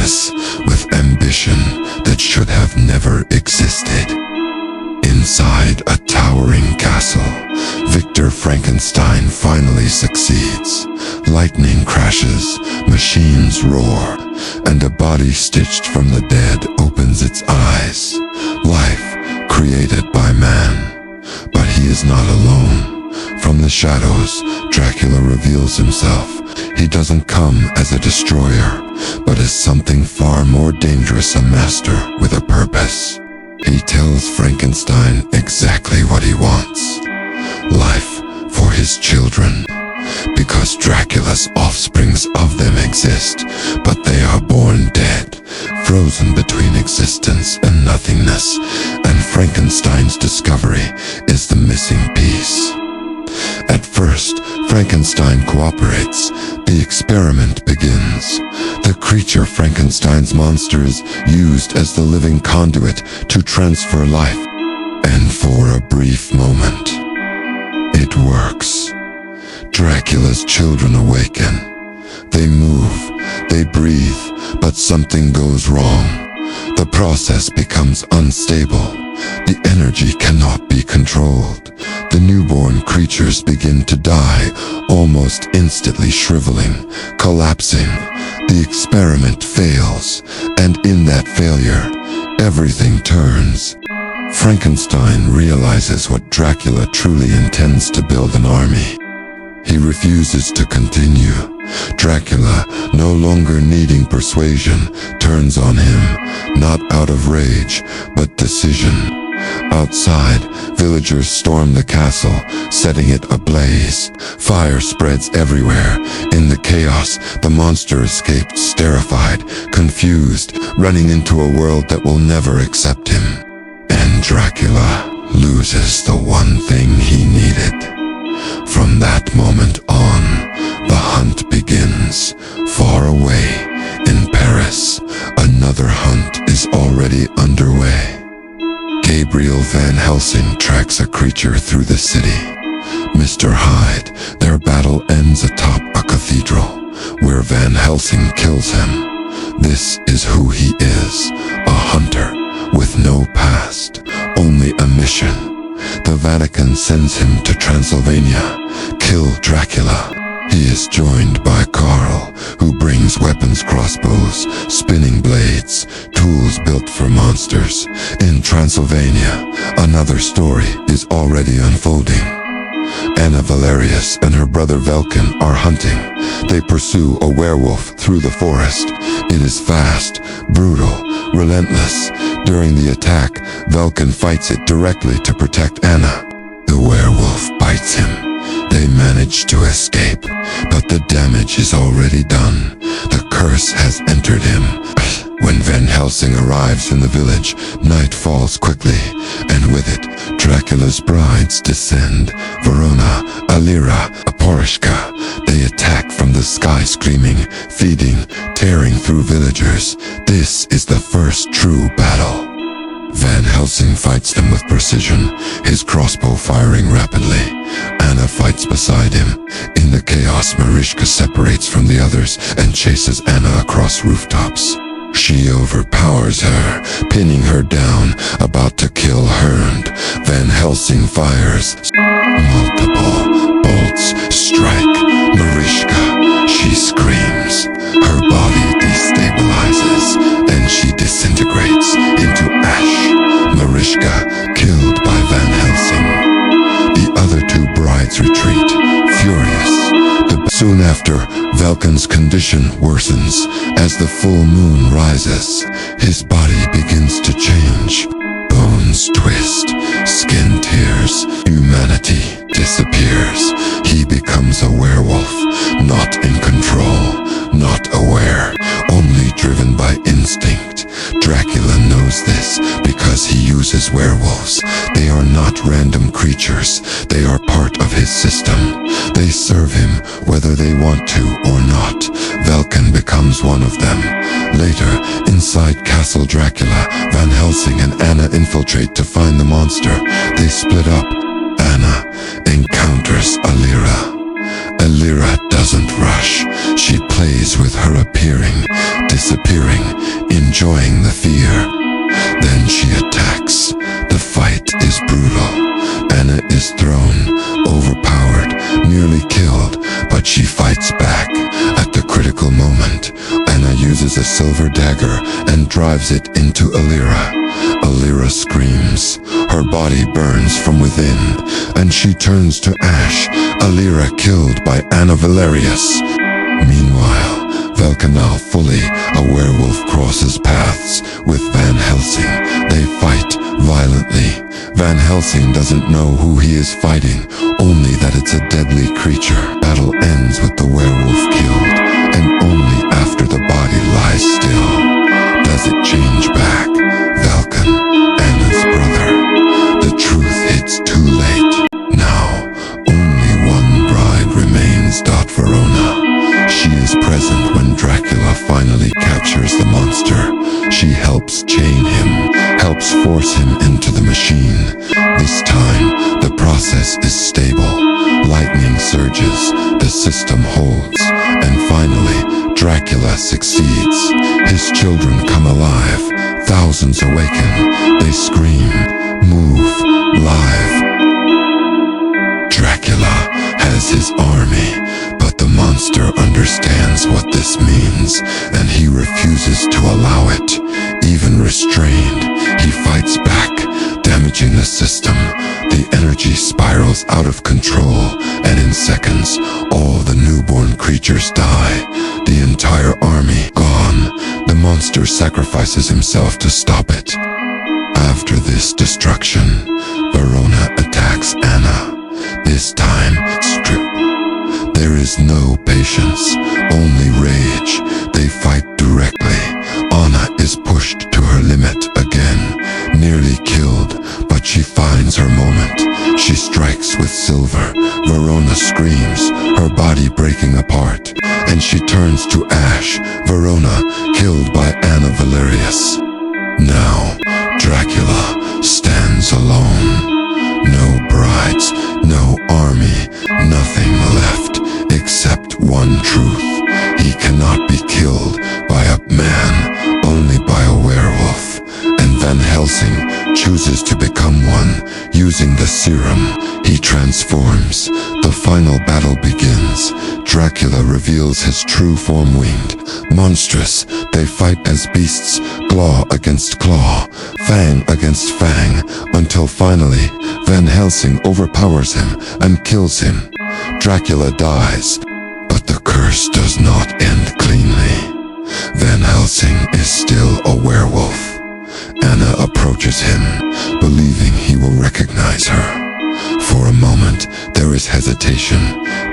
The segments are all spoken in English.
darkness with ambition that should have never existed. Inside a towering castle, Victor Frankenstein finally succeeds. Lightning crashes, machines roar, and a body stitched from the dead opens its eyes. Life created by man. But he is not alone. From the shadows, Dracula reveals himself. He doesn't come as a destroyer, but as something far more dangerous, a master with a purpose. He tells Frankenstein exactly what he wants. Life for his children. Because Dracula's offsprings of them exist, but they are born dead, frozen between existence and nothingness, and Frankenstein's discovery is the missing piece. At first, Frankenstein cooperates. The experiment begins. The creature Frankenstein's monster is used as the living conduit to transfer life. And for a brief moment, it works. Dracula's children awaken. They move, they breathe, but something goes wrong. The process becomes unstable. The energy cannot be controlled. The newborn creatures begin to die, almost instantly shriveling, collapsing. The experiment fails, and in that failure, everything turns. Frankenstein realizes what Dracula truly intends: to build an army. He refuses to continue. Dracula, no longer needing persuasion, turns on him, not out of rage, but decision. Outside, villagers storm the castle, setting it ablaze. Fire spreads everywhere. In the chaos, the monster escapes, terrified, confused, running into a world that will never accept him. And Dracula loses the one thing he needed. From that moment on, the hunt begins. Far away, in Paris, another hunt is already underway. Gabriel Van Helsing tracks a creature through the city. Mr. Hyde, their battle ends atop a cathedral, where Van Helsing kills him. This is who he is, a hunter with no past, only a mission. The Vatican sends him to Transylvania. Kill Dracula. He is joined by Karl, who brings weapons, crossbows, spinning blades, tools built for monsters. In Transylvania, another story is already unfolding. Anna Valerius and her brother Velkin are hunting. They pursue a werewolf through the forest. It is fast, brutal, relentless. During the attack, Velkin fights it directly to protect Anna. The werewolf bites him. They manage to escape, but the damage is already done. The curse has entered him. When Van Helsing arrives in the village, night falls quickly, and with it, Dracula's brides descend. Verona, Alira, Aporishka. They attack from the sky, screaming, feeding, tearing through villagers. This is the first true battle. Van Helsing fights them with precision, his crossbow firing rapidly. Anna fights beside him. In the chaos, Marishka separates from the others and chases Anna across rooftops. She overpowers her, pinning her down, about to kill Hernd. Van Helsing fires. Multiple bolts strike Marishka. She screams. Her body destabilizes, and she disintegrates into ash. Marishka killed by Van Helsing. The other two brides retreat, furious. Soon after, Velkin's condition worsens. As the full moon rises, his body begins to change. Bones twist, skin tears, humanity disappears. He becomes a werewolf, not in control, not aware, only driven by instinct. Dracula knows this because he uses werewolves. They are not random creatures. They are part of his system. They serve him whether they want to or not. Velkin becomes one of them. Later, inside Castle Dracula, Van Helsing and Anna infiltrate to find the monster. They split up. Anna encounters Alira. Elira doesn't rush. She plays with her appearing, disappearing, enjoying the fear. Then she attacks. The fight is brutal. Anna is thrown, overpowered, nearly killed, but she fights back. At the critical moment, Anna uses a silver dagger and drives it into Elira. Elira screams. Her body burns from within, and she turns to ash. Elira killed by Anna Valerius. Meanwhile, Valkanal fully, a werewolf, crosses paths with Van Helsing. They fight violently. Van Helsing doesn't know who he is fighting, only that it's a deadly creature. Battle ends with the werewolf killed, and only after the body lies still does it change back. Valkan, Anna's brother. The truth hits too late. Now, only one bride remains. Verona. She is present when Dracula finally captures the monster. She helps chain him, helps force him into the machine. This time, the process is stable. Lightning surges, the system holds, and finally, Dracula succeeds. His children come alive, thousands awaken. They scream, move, live. Dracula has his army, but the monster understands what this means, and he refuses to allow it. Even restrained, he fights back, damaging the system. The energy spirals out of control, and in seconds, all the newborn creatures die. The entire army gone. The monster sacrifices himself to stop it. After this destruction, Verona attacks Anna. This time, there is no patience, only rage. They fight directly. Anna is pushed to her limit again, nearly killed, but she finds her moment. She strikes with silver. Verona screams, her body breaking apart, and she turns to ash. Verona killed by Anna Valerius. Now, Dracula stands alone. No brides, no army, nothing left except one truth. He cannot be killed by a man, only by a werewolf. And Van Helsing chooses to become one. Using the serum, he transforms. The final battle begins. Dracula reveals his true form. Winged, monstrous, they fight as beasts, claw against claw, fang against fang, until finally, Van Helsing overpowers him and kills him. Dracula dies, but the curse does not end cleanly. Van Helsing is still a werewolf. Anna approaches him, believing he will recognize her. For a moment, there is hesitation,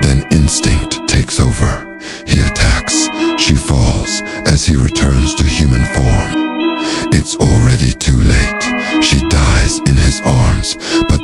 then instinct takes over. He attacks. She falls as he returns to human form. It's already too late. She dies in his arms, but